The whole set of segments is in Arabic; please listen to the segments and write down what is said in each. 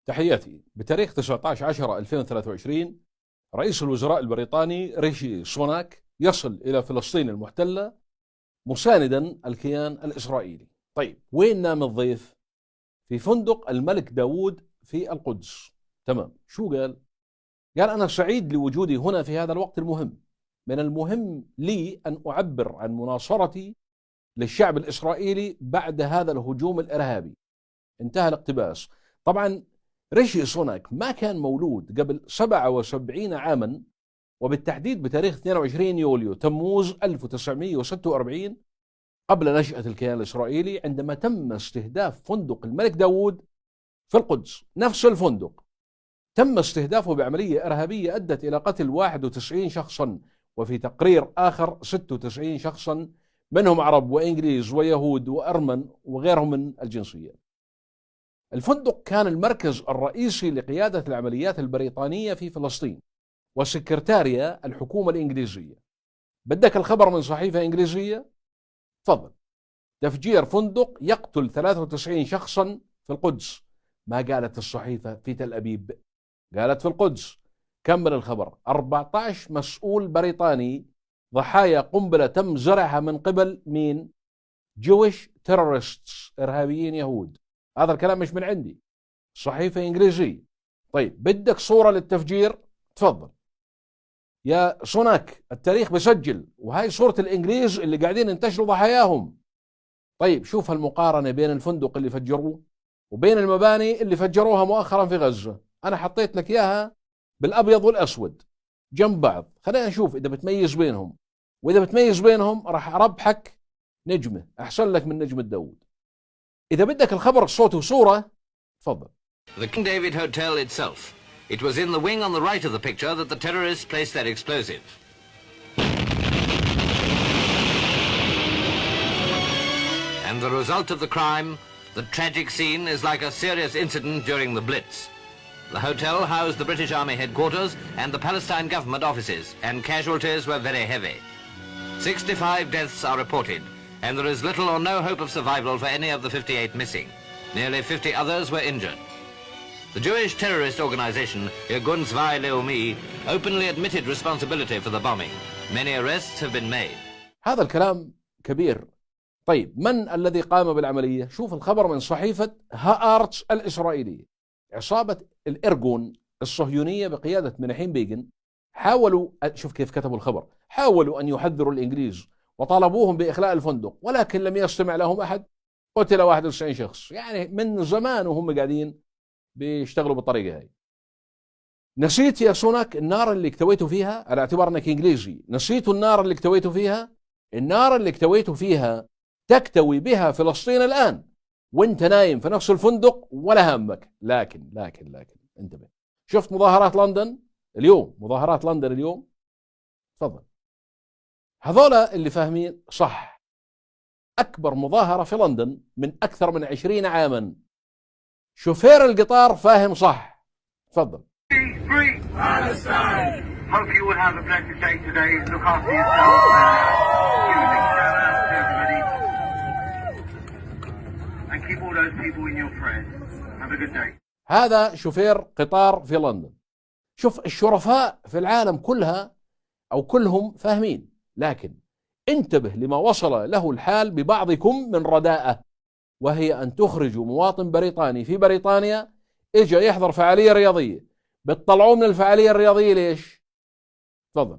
تحياتي. بتاريخ 19/10/2023 رئيس الوزراء البريطاني ريشي سوناك يصل إلى فلسطين المحتلة مساندا الكيان الإسرائيلي. طيب وين نام الضيف؟ في فندق الملك داوود في القدس. تمام. شو قال؟ قال أنا سعيد لوجودي هنا في هذا الوقت المهم. من المهم لي أن أعبر عن مناصرتي للشعب الإسرائيلي بعد هذا الهجوم الإرهابي. انتهى الاقتباس. طبعا ريشي سوناك ما كان مولود قبل 77 عاما، وبالتحديد بتاريخ 22 يوليو تموز 1946 قبل نشأة الكيان الإسرائيلي، عندما تم استهداف فندق الملك داوود في القدس. نفس الفندق تم استهدافه بعملية إرهابية أدت إلى قتل 91 شخصا، وفي تقرير آخر 96 شخصا منهم عرب وإنجليز ويهود وأرمن وغيرهم من الجنسيات. الفندق كان المركز الرئيسي لقيادة العمليات البريطانية في فلسطين وسكرتاريا الحكومة الإنجليزية. بدك الخبر من صحيفة إنجليزية؟ تفضل. تفجير فندق يقتل 93 شخصا في القدس. ما قالت الصحيفة في تل أبيب، قالت في القدس. كمل الخبر. 14 مسؤول بريطاني ضحايا قنبلة تم زرعها من قبل مين؟ جويش تيرورستس، إرهابيين يهود. هذا الكلام مش من عندي، صحيفة إنجليزية. طيب بدك صورة للتفجير؟ تفضل. يا سوناك التاريخ بسجل، وهاي صورة الإنجليز اللي قاعدين ينتشروا ضحاياهم. طيب شوف المقارنة بين الفندق اللي فجروه وبين المباني اللي فجروها مؤخرا في غزة. أنا حطيت لك إياها بالأبيض والأسود جنب بعض، خلينا نشوف إذا بتميز بينهم، وإذا بتميز بينهم راح أربحك نجمة أحسن لك من نجمة داود. إذا بدك الخبر صوت وصورة تفضل. The King David Hotel itself. It was in the wing on the right of the picture that the terrorists placed their explosive. And the result of the crime, the tragic scene, is like a serious incident during the Blitz. The hotel housed the British Army headquarters and the Palestine government offices, and casualties were very heavy. 65 deaths are reported, and there is little or no hope of survival for any of the 58 missing. Nearly 50 others were injured. The Jewish terrorist organization, Irgun Tzvai Leumi, openly admitted responsibility for the bombing. Many arrests have been made. هذا الكلام كبير. طيب من الذي قام بالعملية؟ شوف الخبر من صحيفة هآرتس الإسرائيلية. عصابة الإرجون الصهيونية بقيادة مناحيم بيغن حاولوا، شوف كيف كتبوا الخبر، حاولوا أن يحذروا الإنجليز وطالبوهم بإخلاء الفندق، ولكن لم يستمع لهم أحد. قتل 91 شخص. يعني من زمان وهم قاعدين بيشتغلوا بالطريقة هاي. نسيت يا سوناك النار اللي اكتويتوا فيها؟ على اعتبار انك انجليزي، نسيتوا النار اللي اكتويتوا فيها؟ النار اللي اكتويتوا فيها تكتوي بها فلسطين الآن وانت نايم في نفس الفندق ولا همك. لكن انتبه. شفت مظاهرات لندن اليوم؟ مظاهرات لندن اليوم؟ تفضل. هذولا اللي فاهمين صح. أكبر مظاهرة في لندن من أكثر من 20 عاما. شوفير القطار فاهم صح. تفضل. Free Palestine. Hope you will have a blessed day today. Look after yourself. Give a big shout out to everybody. And keep all those people in your prayers. Have a good day. هذا شوفير قطار في لندن. شوف الشرفاء في العالم كلها أو كلهم فاهمين، لكن انتبه لما وصل له الحال ببعضكم من رداءة، وهي أن تخرجوا مواطن بريطاني في بريطانيا إجا يحضر فعالية رياضية، بتطلعوه من الفعالية الرياضية ليش؟ تفضل.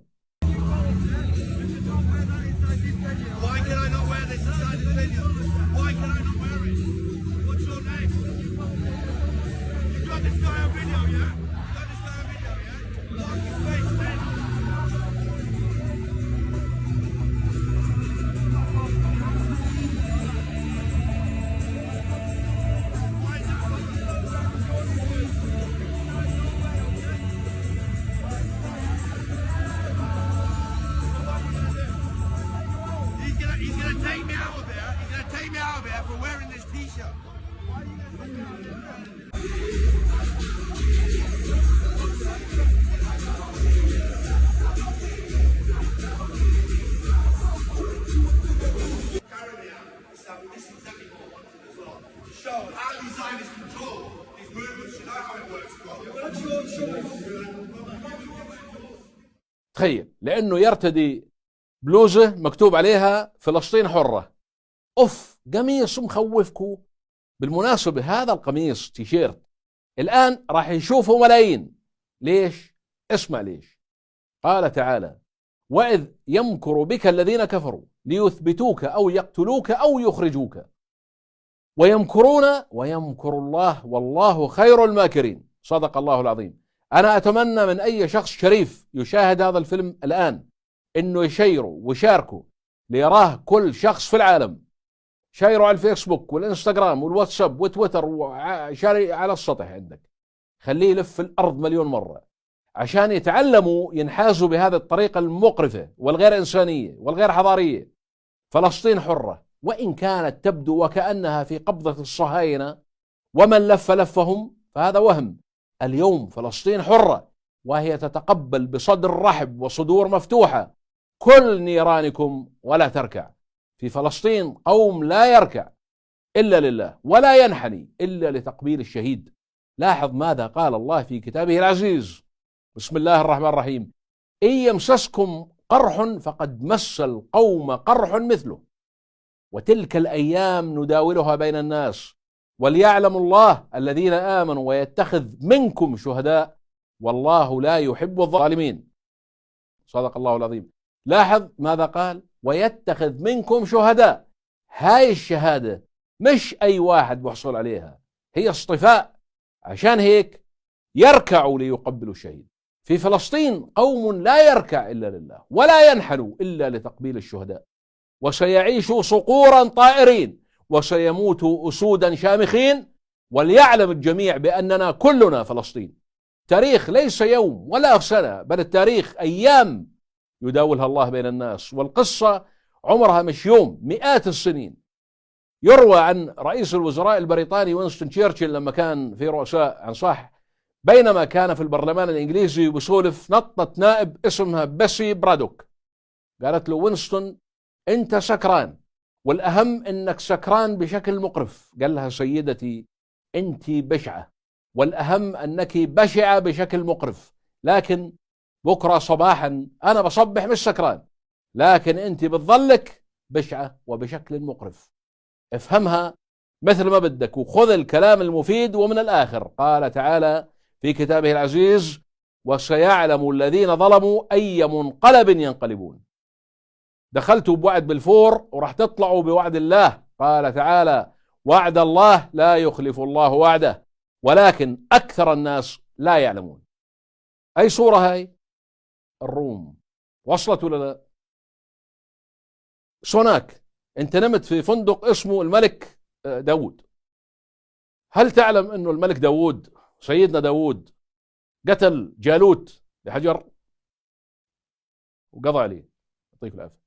He's gonna take me out of here. He's gonna take me out of here for wearing this t-shirt. Why are you تخيل، لأنه يرتدي بلوزة مكتوب عليها فلسطين حرة. أوف، قميص مخوفكو. بالمناسبة هذا القميص تيشيرت الآن راح يشوفه ملايين. ليش؟ اسمع ليش. قال تعالى: وإذ يمكر بك الذين كفروا ليثبتوك أو يقتلوك أو يخرجوك ويمكرون ويمكر الله والله خير الماكرين. صدق الله العظيم. أنا أتمنى من أي شخص شريف يشاهد هذا الفيلم الآن إنه يشيره ويشاركه ليراه كل شخص في العالم. شيره على الفيسبوك والإنستغرام والواتساب وتويتر وشاري على السطح عندك. خليه يلف الأرض مليون مرة عشان يتعلموا ينحازوا بهذه الطريقة المقرفة والغير إنسانية والغير حضارية. فلسطين حرة وإن كانت تبدو وكأنها في قبضة الصهاينة ومن لف لفهم، فهذا وهم. اليوم فلسطين حرة وهي تتقبل بصدر رحب وصدور مفتوحة كل نيرانكم ولا تركع. في فلسطين قوم لا يركع إلا لله ولا ينحني إلا لتقبيل الشهيد. لاحظ ماذا قال الله في كتابه العزيز: بسم الله الرحمن الرحيم: إن يمسسكم قرح فقد مس القوم قرح مثله وتلك الأيام نداولها بين الناس وليعلم الله الذين آمنوا ويتخذ منكم شهداء والله لا يحب الظالمين. صدق الله العظيم. لاحظ ماذا قال: ويتخذ منكم شهداء. هاي الشهادة مش أي واحد بحصل عليها، هي اصطفاء. عشان هيك يركعوا ليقبلوا الشهيد. في فلسطين قوم لا يركع إلا لله ولا ينحنوا إلا لتقبيل الشهداء، وسيعيشوا صقورا طائرين وسيموتوا أسودا شامخين، وليعلم الجميع بأننا كلنا فلسطين. تاريخ ليس يوم ولا سنة، بل التاريخ أيام يداولها الله بين الناس، والقصة عمرها مش يوم، مئات السنين. يروى عن رئيس الوزراء البريطاني وينستون تشرشل لما كان في رؤساء عن صح، بينما كان في البرلمان الإنجليزي وبسولف نطت نائب اسمها بيسي برادوك، قالت له: وينستون أنت سكران، والأهم أنك سكران بشكل مقرف. قال لها: سيدتي أنت بشعة، والأهم أنك بشعة بشكل مقرف، لكن بكرة صباحا أنا بصبح مش سكران، لكن أنت بتظلك بشعة وبشكل مقرف. افهمها مثل ما بدك وخذ الكلام المفيد. ومن الآخر قال تعالى في كتابه العزيز: وسيعلم الذين ظلموا أي منقلب ينقلبون. دخلتوا بوعد بالفور وراح تطلعوا بوعد الله. قال تعالى: وعد الله لا يخلف الله وعده ولكن أكثر الناس لا يعلمون. أي صورة هاي؟ الروم. وصلت ولا لا؟ سوناك، انت نمت في فندق اسمه الملك داود. هل تعلم انه الملك داود سيدنا داود قتل جالوت بحجر وقضى عليه؟ يعطيك العافية.